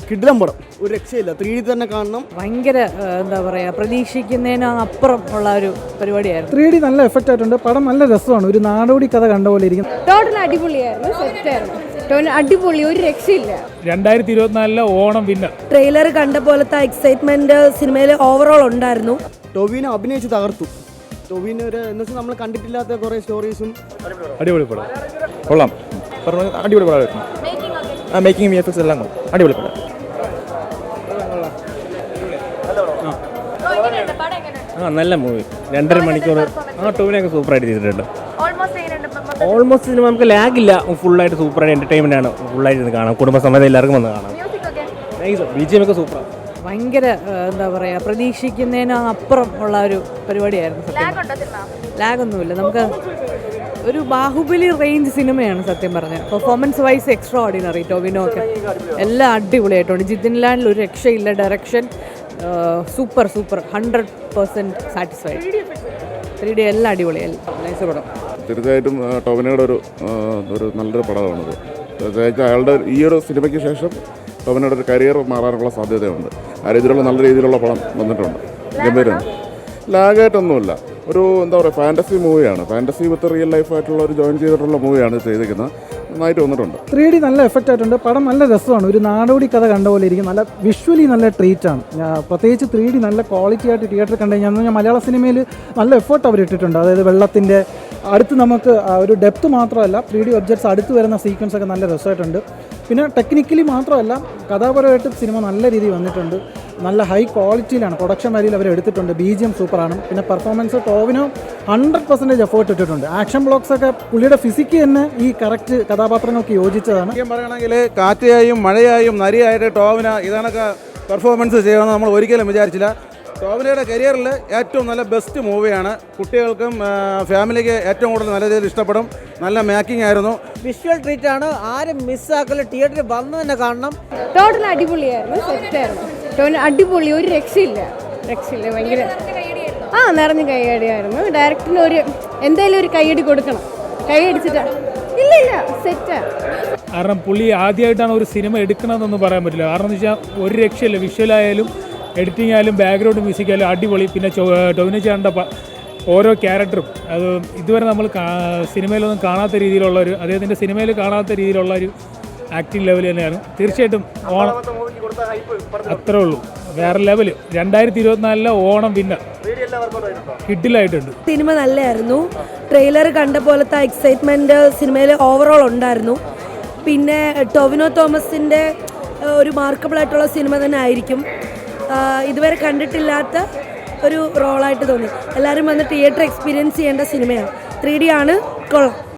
കിടിലം പടം, ഒരു രക്ഷയില്ല. 3D തന്നെ കാണണം. ഭയങ്കര എന്താ പറയുക, പ്രതീക്ഷിക്കുന്നതിന് അപ്പുറം ഉള്ള ഒരു പരിപാടിയായിരുന്നു. 3D നല്ല എഫക്റ്റ് ആയിട്ടുണ്ട്. പടം നല്ല രസമാണ്, ഒരു നാടോടി കഥ കണ്ട പോലെ ഇരിക്കും. ടോട്ടൽ അടിപൊളിയായിരുന്നു, സെറ്റായിരുന്നു. അടിപൊളി, ഒരു രക്ഷയില്ല. 2024 ഓണം വിന്നർ. ട്രെയിലർ കണ്ട പോലത്തെ എക്സൈറ്റ്മെന്റ് സിനിമയിൽ ഓവറോൾ ഉണ്ടായിരുന്നു. ടോവിനോ അഭിനയിച്ച് തകർത്തു. ടോവിനോ ഒരു എന്ന് വെച്ചാൽ നമ്മൾ കണ്ടിട്ടില്ലാത്ത കുറേ സ്റ്റോറീസും. അടിപൊളി പടം, കൊള്ളാം. അടിപൊളി പടമായിരുന്നു. മേക്കിംഗ് VFX എല്ലാം അടിപൊളി പടം. നല്ല മൂവി. 2.5 മണിക്കൂർ. ടോവിനൊക്കെ സൂപ്പറായിട്ട് ചെയ്തിട്ടുണ്ട്. ഓൾമോസ്റ്റ് സിനിമ നമുക്ക് ലാഗില്ല, ഫുള്ളായിട്ട് സൂപ്പറായിട്ട് എൻ്റർടൈൻമെൻ്റ് ആണ്. ഫുള്ളായിട്ട് കാണാം, കുടുംബസമേതം എല്ലാവർക്കും വന്ന് കാണാം. BGM ഒക്കെ സൂപ്പറാണ്. ഭയങ്കര എന്താ പറയുക, പ്രതീക്ഷിക്കുന്നതിന് അപ്പുറം ഉള്ള ഒരു പരിപാടിയായിരുന്നു. ലാഗൊന്നുമില്ല. നമുക്ക് ഒരു ബാഹുബലി റേഞ്ച് സിനിമയാണ് സത്യം പറഞ്ഞത്. Performance wise extra ordinary. Tovino ഒക്കെ എല്ലാം അടിപൊളിയായിട്ടുണ്ട്. ജിതിൻ ലാലിൽ ഒരു രക്ഷയില്ല. Direction super 100% satisfied. 3D എല്ലാം അടിപൊളിയല്ല. നൈസ് പടം. തീർച്ചയായിട്ടും ടോവിനോയുടെ ഒരു നല്ലൊരു പടമാണിത്. തീർച്ചയായിട്ടും അയാളുടെ ഈ ഒരു സിനിമയ്ക്ക് ശേഷം ടോവിനോയുടെ ഒരു കരിയർ മാറാനുള്ള സാധ്യതയുണ്ട്. ആ രീതിയിലുള്ള നല്ല രീതിയിലുള്ള പടം വന്നിട്ടുണ്ട്. ഗംഭീരമാണ്. ലാഗായിട്ടൊന്നുമില്ല. ഒരു എന്താ പറയുക, ഫാൻറ്റസി മൂവിയാണ്. ഫാൻറ്റസി വിത്ത് റിയൽ ലൈഫായിട്ടുള്ള ഒരു ജോയിൻ ചെയ്തിട്ടുള്ള മൂവിയാണ് ചെയ്തിരിക്കുന്നത്. നന്നായിട്ട് വന്നിട്ടുണ്ട്. 3D നല്ല എഫക്റ്റ് ആയിട്ടുണ്ട്. പടം നല്ല രസമാണ്, ഒരു നാടോടി കഥ കണ്ട പോലെ ഇരിക്കും. നല്ല വിഷ്വലി നല്ല ട്രീറ്റാണ്. പ്രത്യേകിച്ച് 3D നല്ല ക്വാളിറ്റി ആയിട്ട് തിയേറ്ററിൽ കണ്ടു കഴിഞ്ഞാൽ മലയാള സിനിമയിൽ നല്ല എഫേർട്ട് അവർ ഇട്ടിട്ടുണ്ട്. അതായത് വെള്ളത്തിൻ്റെ അടുത്ത് നമുക്ക് ഒരു ഡെപ്ത് മാത്രമല്ല, 3D ഒബ്ജക്ട്സ് അടുത്ത് വരുന്ന സീക്വൻസ് ഒക്കെ നല്ല രസമായിട്ടുണ്ട്. പിന്നെ ടെക്നിക്കലി മാത്രമല്ല, കഥാപരമായിട്ട് സിനിമ നല്ല രീതിയിൽ വന്നിട്ടുണ്ട്. നല്ല ഹൈ ക്വാളിറ്റിയിലാണ് പ്രൊഡക്ഷൻ വാല്യൂയിൽ അവർ എടുത്തിട്ടുണ്ട്. BGM സൂപ്പറാണ്. പിന്നെ പെർഫോമൻസ് ടോവിനോ 100% എഫേർട്ട് ഇട്ടിട്ടുണ്ട്. ആക്ഷൻ ബ്ലോക്സ് ഒക്കെ പുള്ളിയുടെ ഫിസിക്ക് തന്നെ ഈ കറക്റ്റ് കഥാപാത്രങ്ങൾക്ക് യോജിച്ചതാണ്. പറയുകയാണെങ്കിൽ കാറ്റായും മഴയായും നരിയായിട്ട് ടോവിന ഇതാണൊക്കെ പെർഫോമൻസ് ചെയ്യണമെന്ന് നമ്മൾ ഒരിക്കലും വിചാരിച്ചില്ല. ടോവിനയുടെ കരിയറിൽ ഏറ്റവും നല്ല ബെസ്റ്റ് മൂവിയാണ്. കുട്ടികൾക്കും ഫാമിലിക്ക് ഏറ്റവും കൂടുതൽ നല്ല രീതിയിൽ ഇഷ്ടപ്പെടും. നല്ല മേക്കിംഗ് ആയിരുന്നു. വിഷ്വൽ ട്രീറ്റ് ആണ്. ആരും മിസ്സാക്കല്, തിയേറ്ററിൽ വന്ന് തന്നെ കാണണം. ടോട്ടൽ അടിപൊളിയായിരുന്നു, സെറ്റായിരുന്നു. അടിപൊളി, ഒരു രക്ഷയില്ല. ഭയങ്കര നിറഞ്ഞ കൈയടിയായിരുന്നു. ഡയറക്ടറിന് എന്തായാലും ഒരു കൈയടി കൊടുക്കണം. കൈയടിച്ചിട്ടാ ഇല്ല സെറ്റാ. കാരണം പുള്ളി ആദ്യമായിട്ടാണ് ഒരു സിനിമ എടുക്കണമെന്നൊന്നും പറയാൻ പറ്റില്ല. കാരണം എന്ന് വെച്ചാൽ ഒരു രക്ഷയില്ല. വിഷ്വലായാലും എഡിറ്റിംഗ് ആയാലും ബാക്ക്ഗ്രൗണ്ട് മ്യൂസിക് ആയാലും അടിപൊളി. പിന്നെ ടോവിനോ ചേട്ടൻ്റെ ഓരോ ക്യാരക്ടറും അത് ഇതുവരെ നമ്മൾ സിനിമയിലൊന്നും കാണാത്ത രീതിയിലുള്ള അദ്ദേഹത്തിൻ്റെ സിനിമയിൽ കാണാത്ത രീതിയിലുള്ള ഒരു ആക്ടിങ് ലെവൽ തന്നെയാണ്. തീർച്ചയായിട്ടും ഓണം അത്രേ ഉള്ളൂ, വേറെ ലെവല്. 2024 ഓണം വിന്നർ. കിഡിലായിട്ടുണ്ട്. സിനിമ നല്ലതായിരുന്നു. ട്രെയിലർ കണ്ട പോലത്തെ എക്സൈറ്റ്മെന്റ് സിനിമയിൽ ഓവറോൾ ഉണ്ടായിരുന്നു. പിന്നെ ടോവിനോ തോമസിൻ്റെ ഒരു മാർക്കബിൾ ആയിട്ടുള്ള സിനിമ തന്നെ ആയിരിക്കും. ഇതുവരെ കണ്ടിട്ടില്ലാത്ത ഒരു റോളായിട്ട് തോന്നി. എല്ലാവരും വന്ന് തിയേറ്റർ എക്സ്പീരിയൻസ് ചെയ്യേണ്ട സിനിമയാണ്. 3D ആണ്, കൊള്ളാം.